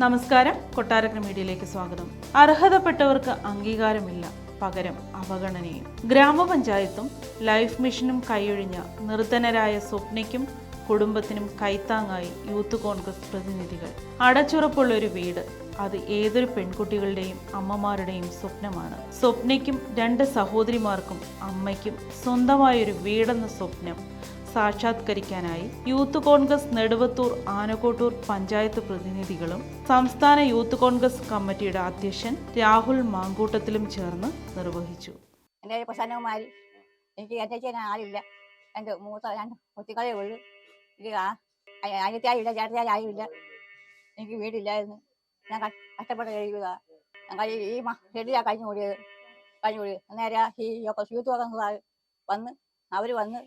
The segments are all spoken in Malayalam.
നമസ്കാരം, കൊട്ടാരക്കര മീഡിയയിലേക്ക് സ്വാഗതം. അർഹതപ്പെട്ടവർക്ക് അംഗീകാരമില്ല, പകരം അവഗണനയും. ഗ്രാമപഞ്ചായത്തും ലൈഫ് മിഷനും കൈയൊഴിഞ്ഞ നിർധനരായ സ്വപ്നയ്ക്കും കുടുംബത്തിനും കൈത്താങ്ങായി യൂത്ത് കോൺഗ്രസ് പ്രതിനിധികൾ. അടച്ചുറപ്പുള്ളൊരു വീട്, അത് ഏതൊരു പെൺകുട്ടികളുടെയും അമ്മമാരുടെയും സ്വപ്നമാണ്. സ്വപ്നയ്ക്കും 2 സഹോദരിമാർക്കും അമ്മയ്ക്കും സ്വന്തമായൊരു വീടെന്ന സ്വപ്നം സാക്ഷാത്കരിക്കാനായി യൂത്ത് കോൺഗ്രസ് നെടുവത്തൂർ ആനക്കോട്ടൂർ പഞ്ചായത്ത് പ്രതിനിധികളും സംസ്ഥാന യൂത്ത് കോൺഗ്രസ് കമ്മിറ്റിയുടെ അധ്യക്ഷൻ രാഹുൽ മാങ്കൂട്ടത്തിലും ചേർന്ന് നിർവഹിച്ചു. എൻ്റെ പ്രസന്നകുമാരി, എനിക്ക് അന്വേഷിക്കാൻ ആളില്ല. എൻ്റെ മൂത്ത 2 കുട്ടികളേ ഉള്ളൂ. ഇത് അനിയത്തിയായില്ല, ചേട്ടത്തിയായില്ല. എനിക്ക് വീടില്ലായിരുന്നു. ഞാൻ കഷ്ടപ്പെട്ട് കഴിയുക. ഞങ്ങൾ ഈ ഷെഡിലാണ് കഴിഞ്ഞു കൂടിയത്. അന്നേരം ഈ യൂത്ത് കോൺഗ്രസ് അവർ വന്ന്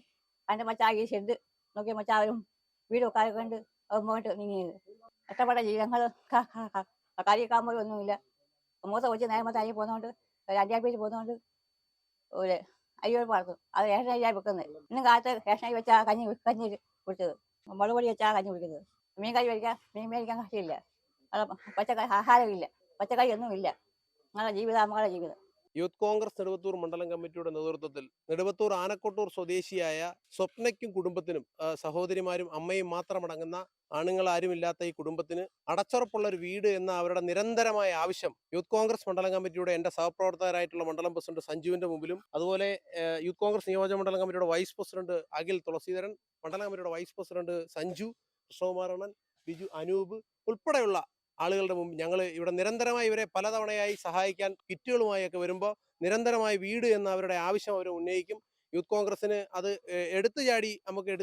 എൻ്റെ മച്ചാ ഈ ഷെഡ് നോക്കിയ മച്ചാ അവരും വീട് വെക്കാതെ കൊണ്ട് മുമ്പോട്ട് നീങ്ങിയത്. കഷ്ടപ്പെട്ട ഞങ്ങൾ കാര്യക്കാകുമ്പോൾ ഒന്നുമില്ല. മൂത്ത കൊച്ച് നേരത്തെ അരി പോകുന്നതുകൊണ്ട് അധ്യാപിച്ച് പോകുന്നതുകൊണ്ട് ഒരു അരിയോട് വളർത്തും. അത് റേഷൻ അരിയായി വെക്കുന്നത്. ഇന്നും കാലത്ത് റേഷൻ അരി വെച്ചാൽ കഞ്ഞി കുടിച്ചത്. മുളക് പൊടി വെച്ചാൽ കഞ്ഞി കുടിക്കുന്നത്. മീൻ കറി മീൻ മേടിക്കാൻ കഷ്ടമില്ല. പച്ചക്കറി ആഹാരമില്ല, പച്ചക്കറി ഒന്നുമില്ല. ഞങ്ങളുടെ ജീവിതം. യൂത്ത് കോൺഗ്രസ് നെടുവത്തൂർ മണ്ഡലം കമ്മിറ്റിയുടെ നേതൃത്വത്തിൽ നെടുവത്തൂർ ആനക്കോട്ടൂർ സ്വദേശിയായ സ്വപ്നയ്ക്കും കുടുംബത്തിനും സഹോദരിമാരും അമ്മയും മാത്രമടങ്ങുന്ന ആണുങ്ങൾ ആരുമില്ലാത്ത ഈ കുടുംബത്തിന് അടച്ചുറപ്പുള്ള ഒരു വീട് എന്ന അവരുടെ നിരന്തരമായ ആവശ്യം യൂത്ത് കോൺഗ്രസ് മണ്ഡലം കമ്മിറ്റിയുടെ എൻ്റെ സഹപ്രവർത്തകരായിട്ടുള്ള മണ്ഡലം പ്രസിഡന്റ് സഞ്ജുവിന്റെ മുമ്പിലും, അതുപോലെ യൂത്ത് കോൺഗ്രസ് നിയോജക മണ്ഡലം കമ്മിറ്റിയുടെ വൈസ് പ്രസിഡന്റ് അഖിൽ തുളസീധരൻ, മണ്ഡലം കമ്മിറ്റിയുടെ വൈസ് പ്രസിഡന്റ് സഞ്ജു, കൃഷ്ണകുമാരണ്ണൻ, ബിജു, അനൂപ് ഉൾപ്പെടെയുള്ള ആളുകളുടെ മുമ്പ് ഞങ്ങൾ ഇവിടെ നിരന്തരമായി ഇവരെ പലതവണയായി സഹായിക്കാൻ കിറ്റുകളുമായൊക്കെ വരുമ്പോൾ നിരന്തരമായി വീട് എന്ന അവരുടെ ആവശ്യം അവർ ഉന്നയിക്കും. യൂത്ത് കോൺഗ്രസിന് അത് എടുത്തു ചാടി നമുക്ക്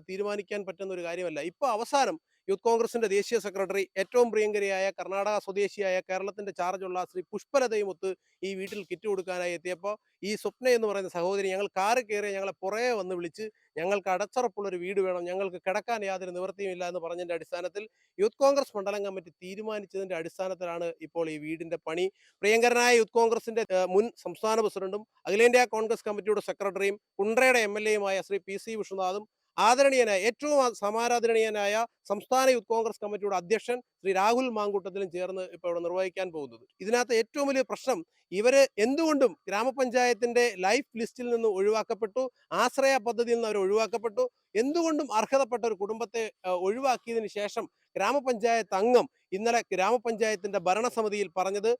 തീരുമാനിക്കാൻ പറ്റുന്ന ഒരു കാര്യമല്ല. ഇപ്പോൾ അവസാനം യൂത്ത് കോൺഗ്രസിന്റെ ദേശീയ സെക്രട്ടറി, ഏറ്റവും പ്രിയങ്കരിയായ കർണാടക സ്വദേശിയായ കേരളത്തിന്റെ ചാർജുള്ള ശ്രീ പുഷ്പലതയുമൊത്ത് ഈ വീട്ടിൽ കിറ്റ് കൊടുക്കാനായി എത്തിയപ്പോൾ ഈ സ്വപ്ന എന്ന് പറയുന്ന സഹോദരി ഞങ്ങൾ കാറ് കയറി ഞങ്ങളെ പുറകെ വന്ന് വിളിച്ച് ഞങ്ങൾക്ക് അടച്ചുറപ്പുള്ളൊരു വീട് വേണം, ഞങ്ങൾക്ക് കിടക്കാൻ യാതൊരു നിവൃത്തിയുമില്ല എന്ന് പറഞ്ഞതിന്റെ അടിസ്ഥാനത്തിൽ യൂത്ത് കോൺഗ്രസ് മണ്ഡലം കമ്മിറ്റി തീരുമാനിച്ചതിന്റെ അടിസ്ഥാനത്തിലാണ് ഇപ്പോൾ ഈ വീടിന്റെ പണി. പ്രിയങ്കരനായ യൂത്ത് കോൺഗ്രസിന്റെ മുൻ സംസ്ഥാന പ്രസിഡന്റും അഖിലേന്ത്യാ കോൺഗ്രസ് കമ്മിറ്റിയുടെ സെക്രട്ടറിയും കുണ്ട്രയുടെ MLA ശ്രീ PC വിഷ്ണുനാഥും ആദരണീയനായ ഏറ്റവും സമാരാധരണീയനായ സംസ്ഥാന യൂത്ത് കോൺഗ്രസ് കമ്മിറ്റിയുടെ അധ്യക്ഷൻ ശ്രീ രാഹുൽ മാങ്കൂട്ടത്തിലും ചേർന്ന് ഇപ്പോൾ ഇവിടെ നിർവഹിക്കാൻ പോകുന്നത്. ഇതിനകത്ത് ഏറ്റവും വലിയ പ്രശ്നം ഇവര് എന്തുകൊണ്ടും ഗ്രാമപഞ്ചായത്തിന്റെ ലൈഫ് ലിസ്റ്റിൽ നിന്ന് ഒഴിവാക്കപ്പെട്ടു, ആശ്രയ പദ്ധതിയിൽ നിന്ന് അവർ ഒഴിവാക്കപ്പെട്ടു. എന്തുകൊണ്ടും അർഹതപ്പെട്ട ഒരു കുടുംബത്തെ ഒഴിവാക്കിയതിനു ശേഷം ഗ്രാമപഞ്ചായത്ത് അംഗം ഇന്നലെ ഗ്രാമപഞ്ചായത്തിന്റെ ഭരണസമിതിയിൽ പറഞ്ഞത്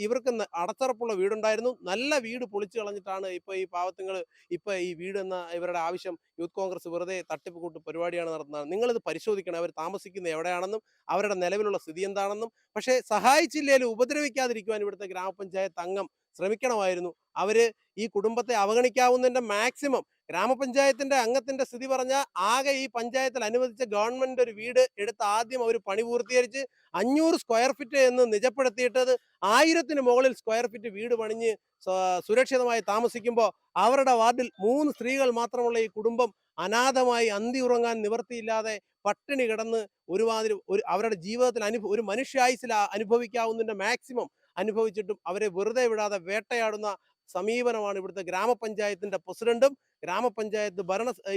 ഇവർക്ക് അടച്ചുറപ്പുള്ള വീടുണ്ടായിരുന്നു, നല്ല വീട് പൊളിച്ചു കളഞ്ഞിട്ടാണ് ഇപ്പൊ ഈ പാവത്തുങ്ങൾ ഇപ്പൊ ഈ വീട് എന്ന ഇവരുടെ ആവശ്യം യൂത്ത് കോൺഗ്രസ് വെറുതെ തട്ടിപ്പ് കൂട്ട് പരിപാടിയാണ് നടത്തുന്നത്. നിങ്ങളിത് പരിശോധിക്കണം, അവർ താമസിക്കുന്നത് എവിടെയാണെന്നും അവരുടെ നിലവിലുള്ള സ്ഥിതി എന്താണെന്നും. പക്ഷേ സഹായിച്ചില്ലേലും ഉപദ്രവിക്കാതിരിക്കുവാൻ ഇവിടുത്തെ ഗ്രാമപഞ്ചായത്ത് അംഗം ശ്രമിക്കണമായിരുന്നു. അവര് ഈ കുടുംബത്തെ അവഗണിക്കാവുന്നതിന്റെ മാക്സിമം ഗ്രാമപഞ്ചായത്തിന്റെ അംഗത്തിന്റെ സ്ഥിതി പറഞ്ഞാൽ ആകെ ഈ പഞ്ചായത്തിൽ അനുവദിച്ച ഗവൺമെന്റ് ഒരു വീട് എടുത്ത് ആദ്യം അവർ പണി പൂർത്തീകരിച്ച് 500 സ്ക്വയർ ഫീറ്റ് എന്ന് നിജപ്പെടുത്തിയിട്ടത് 1000-ന് മുകളിൽ സ്ക്വയർ ഫീറ്റ് വീട് പണിഞ്ഞ് സുരക്ഷിതമായി താമസിക്കുമ്പോൾ അവരുടെ വാർഡിൽ 3 സ്ത്രീകൾ മാത്രമുള്ള ഈ കുടുംബം അനാഥമായി അന്തി ഉറങ്ങാൻ നിവൃത്തിയില്ലാതെ പട്ടിണി കിടന്ന് അവരുടെ ജീവിതത്തിൽ ഒരു മനുഷ്യായുസിൽ അനുഭവിക്കാവുന്നതിന്റെ മാക്സിമം അനുഭവിച്ചിട്ടും അവരെ വെറുതെ വിടാതെ വേട്ടയാടുന്ന സമീപനമാണ് ഇവിടുത്തെ ഗ്രാമപഞ്ചായത്തിന്റെ പ്രസിഡന്റും ഗ്രാമപഞ്ചായത്ത്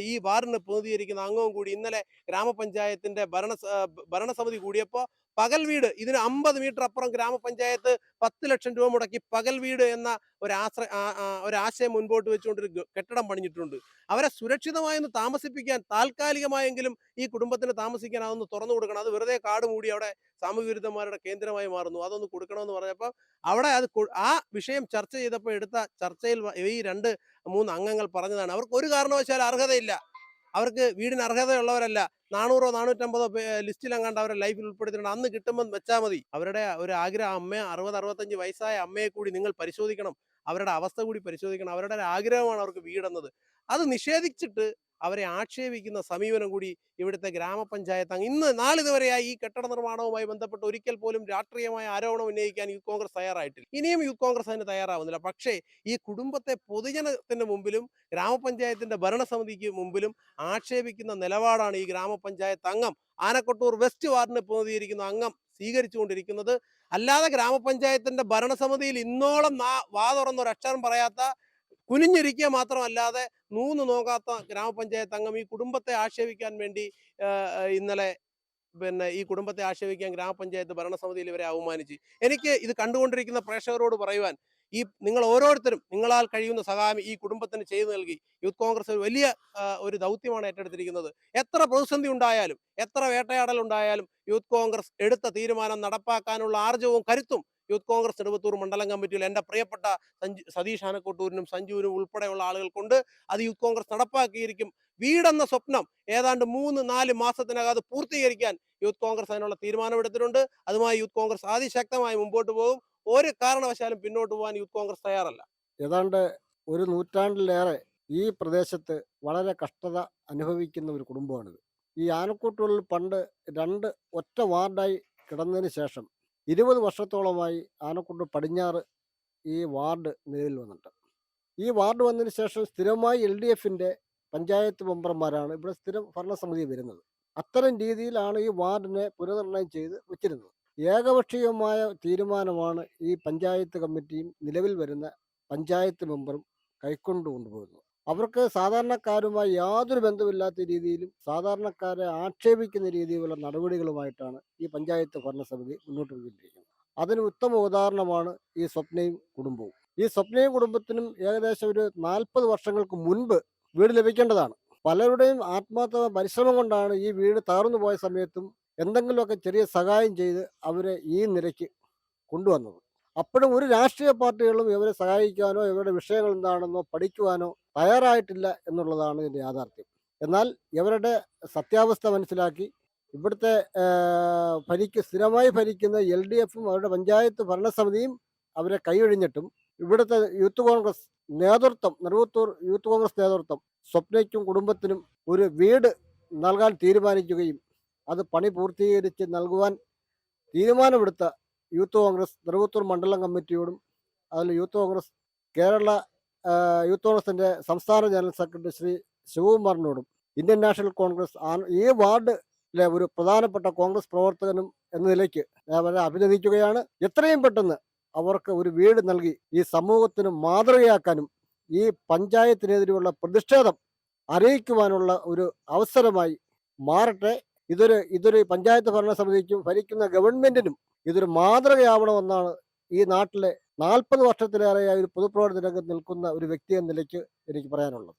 ഈ വാർഡിനെ പ്രതിനിധീകരിക്കുന്ന അംഗവും കൂടി ഇന്നലെ ഗ്രാമപഞ്ചായത്തിന്റെ ഭരണസമിതി കൂടിയപ്പോൾ പകൽ വീട്, ഇതിന് 50 മീറ്റർ അപ്പുറം ഗ്രാമപഞ്ചായത്ത് 10 ലക്ഷം രൂപ മുടക്കി പകൽ വീട് എന്ന ഒരാശയം മുൻപോട്ട് വെച്ചുകൊണ്ടൊരു കെട്ടിടം പണിഞ്ഞിട്ടുണ്ട്. അവരെ സുരക്ഷിതമായി ഒന്ന് താമസിപ്പിക്കാൻ, താൽക്കാലികമായെങ്കിലും ഈ കുടുംബത്തിന് താമസിക്കാൻ അതൊന്ന് തുറന്നു കൊടുക്കണം. അത് വെറുതെ കാട് മൂടി അവിടെ സാമൂഹ്യ വിരുദ്ധന്മാരുടെ കേന്ദ്രമായി മാറുന്നു. അതൊന്ന് കൊടുക്കണമെന്ന് പറഞ്ഞപ്പോൾ അവിടെ ആ വിഷയം ചർച്ച ചെയ്തപ്പോൾ എടുത്ത ചർച്ചയിൽ ഈ 2-3 അംഗങ്ങൾ പറഞ്ഞതാണ് അവർക്ക് ഒരു കാരണവശാലും അർഹതയില്ല, അവർക്ക് വീടിന് അർഹതയുള്ളവരല്ല, 400-450 ലിസ്റ്റിലെങ്ങാണ്ട് അവരുടെ ലൈഫിൽ ഉൾപ്പെടുത്തിയിട്ടുണ്ട്, അന്ന് കിട്ടുമ്പോൾ വെച്ചാൽ മതി. അവരുടെ ഒരു ആഗ്രഹം, അമ്മ 60-65 വയസ്സായ അമ്മയെ കൂടി നിങ്ങൾ പരിശോധിക്കണം, അവരുടെ അവസ്ഥ കൂടി പരിശോധിക്കണം. അവരുടെ ഒരു ആഗ്രഹമാണ് അവർക്ക് വീടെന്നത്. അത് നിഷേധിച്ചിട്ട് അവരെ ആക്ഷേപിക്കുന്ന സമീപനം കൂടി ഇവിടുത്തെ ഗ്രാമപഞ്ചായത്ത് ഇന്ന് നാളിതുവരെയായി ഈ കെട്ടിട നിർമ്മാണവുമായി ബന്ധപ്പെട്ട് ഒരിക്കൽ പോലും രാഷ്ട്രീയമായ ആരോപണം ഉന്നയിക്കാൻ യൂത്ത് കോൺഗ്രസ് തയ്യാറായിട്ടില്ല. ഇനിയും യൂത്ത് കോൺഗ്രസ് അതിന് തയ്യാറാവുന്നില്ല. പക്ഷേ ഈ കുടുംബത്തെ പൊതുജനത്തിന്റെ മുമ്പിലും ഗ്രാമപഞ്ചായത്തിന്റെ ഭരണസമിതിക്ക് മുമ്പിലും ആക്ഷേപിക്കുന്ന നിലപാടാണ് ഈ ഗ്രാമപഞ്ചായത്ത് അംഗം, ആനക്കോട്ടൂർ വെസ്റ്റ് വാർഡിനെ പ്രതിനിധീകരിക്കുന്ന അംഗം സ്വീകരിച്ചുകൊണ്ടിരിക്കുന്നത്. അല്ലാതെ ഗ്രാമപഞ്ചായത്തിന്റെ ഭരണസമിതിയിൽ ഇന്നോളം വാ തുറന്നൊരക്ഷരം പറയാത്ത, കുനിഞ്ഞിരിക്കുക മാത്രമല്ലാതെ നോക്കാത്ത ഗ്രാമപഞ്ചായത്ത് അംഗം ഈ കുടുംബത്തെ ആക്ഷേപിക്കാൻ വേണ്ടി ഇന്നലെ ഈ കുടുംബത്തെ ആക്ഷേപിക്കാൻ ഗ്രാമപഞ്ചായത്ത് ഭരണസമിതിയിൽ ഇവരെ അവമാനിച്ച്. എനിക്ക് ഇത് കണ്ടുകൊണ്ടിരിക്കുന്ന പ്രേക്ഷകരോട് പറയുവാൻ, നിങ്ങൾ ഓരോരുത്തരും നിങ്ങളാൽ കഴിയുന്ന സഹായം ഈ കുടുംബത്തിന് ചെയ്തു നൽകി. യൂത്ത് കോൺഗ്രസ് ഒരു വലിയ ഒരു ദൗത്യമാണ് ഏറ്റെടുത്തിരിക്കുന്നത്. എത്ര പ്രതിസന്ധി ഉണ്ടായാലും, എത്ര വേട്ടയാടൽ ഉണ്ടായാലും യൂത്ത് കോൺഗ്രസ് എടുത്ത തീരുമാനം നടപ്പാക്കാനുള്ള ആർജവും കരുത്തും യൂത്ത് കോൺഗ്രസ് നെടുവത്തൂർ മണ്ഡലം കമ്മിറ്റിയിൽ എൻ്റെ പ്രിയപ്പെട്ട സതീഷ് ആനക്കോട്ടൂരിനും സഞ്ജുവിനും ഉൾപ്പെടെയുള്ള ആളുകൾക്കുണ്ട്. അത് യൂത്ത് കോൺഗ്രസ് നടപ്പാക്കിയിരിക്കും. വീടെന്ന സ്വപ്നം ഏതാണ്ട് 3-4 മാസത്തിനകം അത് പൂർത്തീകരിക്കാൻ യൂത്ത് കോൺഗ്രസ് അതിനുള്ള തീരുമാനമെടുത്തിട്ടുണ്ട്. അതുമായി യൂത്ത് കോൺഗ്രസ് അതിശക്തമായി മുമ്പോട്ട് പോകും. ഒരു കാരണവശാലും പിന്നോട്ട് പോകാൻ യൂത്ത് കോൺഗ്രസ് തയ്യാറല്ല. ഏതാണ്ട് ഒരു നൂറ്റാണ്ടിലേറെ ഈ പ്രദേശത്ത് വളരെ കഷ്ടത അനുഭവിക്കുന്ന ഒരു കുടുംബമാണിത്. ഈ ആനക്കൂട്ടുകളിൽ പണ്ട് 2 ഒറ്റ വാർഡായി കിടന്നതിന് ശേഷം 20 വർഷത്തോളമായി ആനക്കൂട്ട് പടിഞ്ഞാറ് ഈ വാർഡ് നിലവിൽ വന്നിട്ട്. ഈ വാർഡ് വന്നതിന് ശേഷം സ്ഥിരമായി LDFിൻ്റെ പഞ്ചായത്ത് മെമ്പർമാരാണ് ഇവിടെ സ്ഥിരം ഭരണസമിതി വരുന്നത്. അത്തരം രീതിയിലാണ് ഈ വാർഡിനെ പുനർനിർണയം ചെയ്ത് വച്ചിരുന്നത്. ഏകപക്ഷീയമായ തീരുമാനമാണ് ഈ പഞ്ചായത്ത് കമ്മിറ്റിയും നിലവിൽ വരുന്ന പഞ്ചായത്ത് മെമ്പറും കൈക്കൊണ്ടുപോകുന്നത്. അവർക്ക് സാധാരണക്കാരുമായി യാതൊരു ബന്ധമില്ലാത്ത രീതിയിലും സാധാരണക്കാരെ ആക്ഷേപിക്കുന്ന രീതിയിലുള്ള നടപടികളുമായിട്ടാണ് ഈ പഞ്ചായത്ത് ഭരണസമിതി മുന്നോട്ട് പോയിക്കൊണ്ടിരിക്കുന്നത്. അതിന് ഉത്തമ ഉദാഹരണമാണ് ഈ സ്വപ്നയും കുടുംബവും. ഈ സ്വപ്നയും കുടുംബത്തിനും ഏകദേശം ഒരു 40 വർഷങ്ങൾക്ക് മുൻപ് വീട് ലഭിക്കേണ്ടതാണ്. പലരുടെയും ആത്മാർത്ഥ പരിശ്രമം കൊണ്ടാണ് ഈ വീട് തകർന്നു പോയ സമയത്തും എന്തെങ്കിലുമൊക്കെ ചെറിയ സഹായം ചെയ്ത് അവരെ ഈ നിലയ്ക്ക് കൊണ്ടുവന്നത്. അപ്പോഴും ഒരു രാഷ്ട്രീയ പാർട്ടികളും ഇവരെ സഹായിക്കാനോ ഇവരുടെ വിഷയങ്ങൾ എന്താണെന്നോ പഠിക്കുവാനോ തയ്യാറായിട്ടില്ല എന്നുള്ളതാണ് ഇതിൻ്റെ യാഥാർത്ഥ്യം. എന്നാൽ ഇവരുടെ സത്യാവസ്ഥ മനസ്സിലാക്കി ഇവിടുത്തെ സ്ഥിരമായി ഭരിക്കുന്ന LDFും അവരുടെ പഞ്ചായത്ത് ഭരണസമിതിയും അവരെ കൈയൊഴിഞ്ഞിട്ടും ഇവിടുത്തെ യൂത്ത് കോൺഗ്രസ് നേതൃത്വം, നെടുവത്തൂർ യൂത്ത് കോൺഗ്രസ് നേതൃത്വം സ്വപ്നയ്ക്കും കുടുംബത്തിനും ഒരു വീട് നൽകാൻ തീരുമാനിക്കുകയും അത് പണി പൂർത്തീകരിച്ച് നൽകുവാൻ തീരുമാനമെടുത്ത യൂത്ത് കോൺഗ്രസ് നെടുവത്തൂർ മണ്ഡലം കമ്മിറ്റിയോടും അതിൽ യൂത്ത് കോൺഗ്രസ് കേരള യൂത്ത് കോൺഗ്രസിൻ്റെ സംസ്ഥാന ജനറൽ സെക്രട്ടറി ശ്രീ ശിവകുമാറിനോടും ഇന്ത്യൻ നാഷണൽ കോൺഗ്രസ് ഈ വാർഡിലെ ഒരു പ്രധാനപ്പെട്ട കോൺഗ്രസ് പ്രവർത്തകനും എന്ന നിലയ്ക്ക് അവരെ അഭിനന്ദിക്കുകയാണ്. എത്രയും പെട്ടെന്ന് അവർക്ക് ഒരു വീട് നൽകി ഈ സമൂഹത്തിന് മാതൃകയാക്കാനും ഈ പഞ്ചായത്തിനെതിരെയുള്ള പ്രതിഷേധം അറിയിക്കുവാനുള്ള ഒരു അവസരമായി മാറട്ടെ. ഇതൊരു പഞ്ചായത്ത് ഭരണസമിതിക്കും ഭരിക്കുന്ന ഗവൺമെന്റിനും ഇതൊരു മാതൃകയാവണമെന്നാണ് ഈ നാട്ടിലെ 40 വർഷത്തിലേറെയായി ഒരു പൊതുപ്രവർത്തന രംഗത്ത് നിൽക്കുന്ന ഒരു വ്യക്തി എന്ന നിലയ്ക്ക് എനിക്ക് പറയാനുള്ളത്.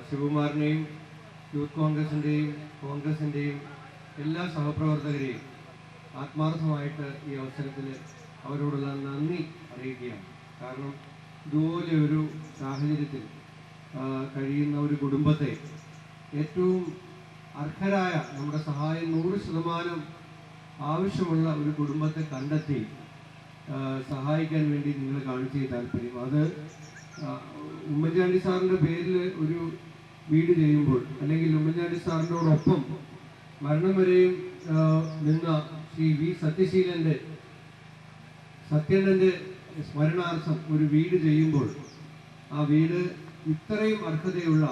ശിവകുമാറിനെയും യൂത്ത് കോൺഗ്രസിൻ്റെയും എല്ലാ സഹപ്രവർത്തകരെയും ആത്മാർത്ഥമായിട്ട് ഈ അവസരത്തിൽ അവരോടുള്ള നന്ദി അറിയിക്കുകയാണ്. കാരണം ഇതുപോലെ ഒരു സാഹചര്യത്തിൽ കഴിയുന്ന ഒരു കുടുംബത്തെ ഏറ്റവും അർഹരായ നമ്മുടെ സഹായം 100% ആവശ്യമുള്ള ഒരു കുടുംബത്തെ കണ്ടെത്തി സഹായിക്കാൻ വേണ്ടി നിങ്ങൾ കാണിച്ച താല്പര്യം, അത് ഉമ്മൻചാണ്ടി സാറിൻ്റെ പേരിൽ ഒരു വീട് ചെയ്യുമ്പോൾ അല്ലെങ്കിൽ ഉമ്മൻചാണ്ടി സാറിനോടൊപ്പം മരണം വരെയും നിന്ന ശ്രീ വി സത്യണ്ണൻ്റെ സ്മരണാർത്ഥം ഒരു വീട് ചെയ്യുമ്പോൾ ആ വീട് ഇത്രയും അർഹതയുള്ള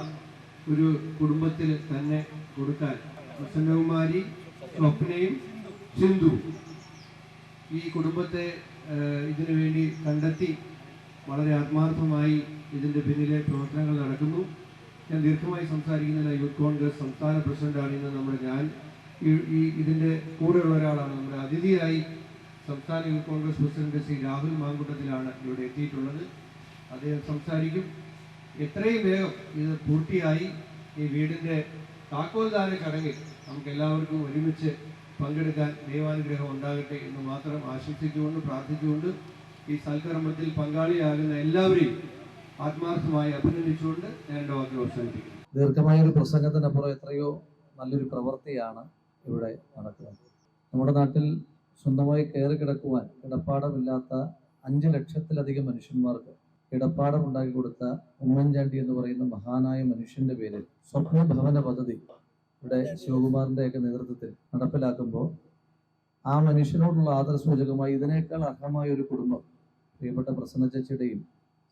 ഒരു കുടുംബത്തിന് തന്നെ കൊടുക്കാൻ പ്രസന്നകുമാരി, സ്വപ്നയും സിന്ധു ഈ കുടുംബത്തെ ഇതിനു വേണ്ടി കണ്ടെത്തി വളരെ ആത്മാർത്ഥമായി ഇതിൻ്റെ പിന്നിലെ പ്രവർത്തനങ്ങൾ നടക്കുന്നു. ഞാൻ ദീർഘമായി സംസാരിക്കുന്നില്ല. യൂത്ത് കോൺഗ്രസ് സംസ്ഥാന പ്രസിഡന്റാണ് ഇന്ന് ഞാൻ ഇതിൻ്റെ കൂടെയുള്ള ഒരാളാണ്. നമ്മുടെ അതിഥിയായി സംസ്ഥാന യൂത്ത് കോൺഗ്രസ് പ്രസിഡന്റ് ശ്രീ രാഹുൽ മാങ്കുട്ടത്തിലാണ് ഇവിടെ എത്തിയിട്ടുള്ളത്. അദ്ദേഹം സംസാരിക്കും. എത്രയും വേഗം ഇത് പൂർത്തിയായി ഈ വീടിൻ്റെ താക്കോൽദാന ചടങ്ങിൽ നമുക്ക് എല്ലാവർക്കും ഒരുമിച്ച് പങ്കെടുക്കാൻ ദൈവാനുഗ്രഹം ഉണ്ടാകട്ടെ എന്ന് മാത്രം ആശംസിച്ചുകൊണ്ട് പ്രാർത്ഥിച്ചുകൊണ്ട് ഈ സൽക്കർമ്മത്തിൽ പങ്കാളിയാകുന്ന എല്ലാവരെയും ആത്മാർത്ഥമായി അഭിനന്ദിച്ചുകൊണ്ട് ഞാൻ എൻ്റെ വാക്കുകൾ അവസാനിപ്പിക്കുന്നു. ദീർഘമായ ഒരു പ്രസംഗത്തിനപ്പുറം എത്രയോ നല്ലൊരു പ്രവൃത്തിയാണ് ഇവിടെ നടക്കുന്നത്. നമ്മുടെ നാട്ടിൽ സ്വന്തമായി കയറി കിടക്കുവാൻ കിടപ്പാടമില്ലാത്ത 5 ലക്ഷത്തിലധികം മനുഷ്യന്മാർക്ക് കിടപ്പാടം ഉണ്ടാക്കി കൊടുത്ത ഉമ്മൻചാണ്ടി എന്ന് പറയുന്ന മഹാനായ മനുഷ്യന്റെ പേരിൽ സ്വപ്ന ഭവന പദ്ധതി ഇവിടെ ശിവകുമാറിൻ്റെയൊക്കെ നേതൃത്വത്തിൽ നടപ്പിലാക്കുമ്പോൾ ആ മനുഷ്യനോടുള്ള ആദരസൂചകമായി ഇതിനേക്കാൾ അർഹമായ ഒരു കുടുംബം, പ്രിയപ്പെട്ട പ്രസന്ന ചേച്ചിയുടെയും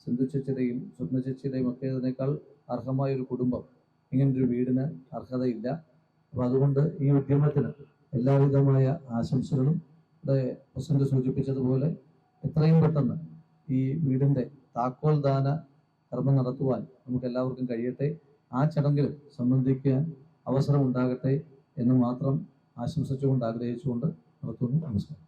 സിന്ധു ചേച്ചിയുടെയും സ്വപ്ന ചേച്ചിയുടെയും ഒക്കെ ഇതിനേക്കാൾ അർഹമായ ഒരു കുടുംബം ഇങ്ങനൊരു വീടിന് അർഹതയില്ല. അപ്പോൾ അതുകൊണ്ട് ഈ ഉദ്യമത്തിന് എല്ലാവിധമായ ആശംസകളും ഇവിടെ പ്രസിഡന്റ് സൂചിപ്പിച്ചതുപോലെ എത്രയും പെട്ടെന്ന് ഈ വീടിൻ്റെ താക്കോൽ ദാന കർമ്മം നടത്തുവാൻ നമുക്ക് എല്ലാവർക്കും കഴിയട്ടെ. ആ ചടങ്ങിൽ സംബന്ധിക്കാൻ അവസരം ഉണ്ടാകട്ടെ എന്ന് മാത്രം ആശംസിച്ചുകൊണ്ട് ആഗ്രഹിച്ചുകൊണ്ട് നിർത്തുന്നു. നമസ്കാരം.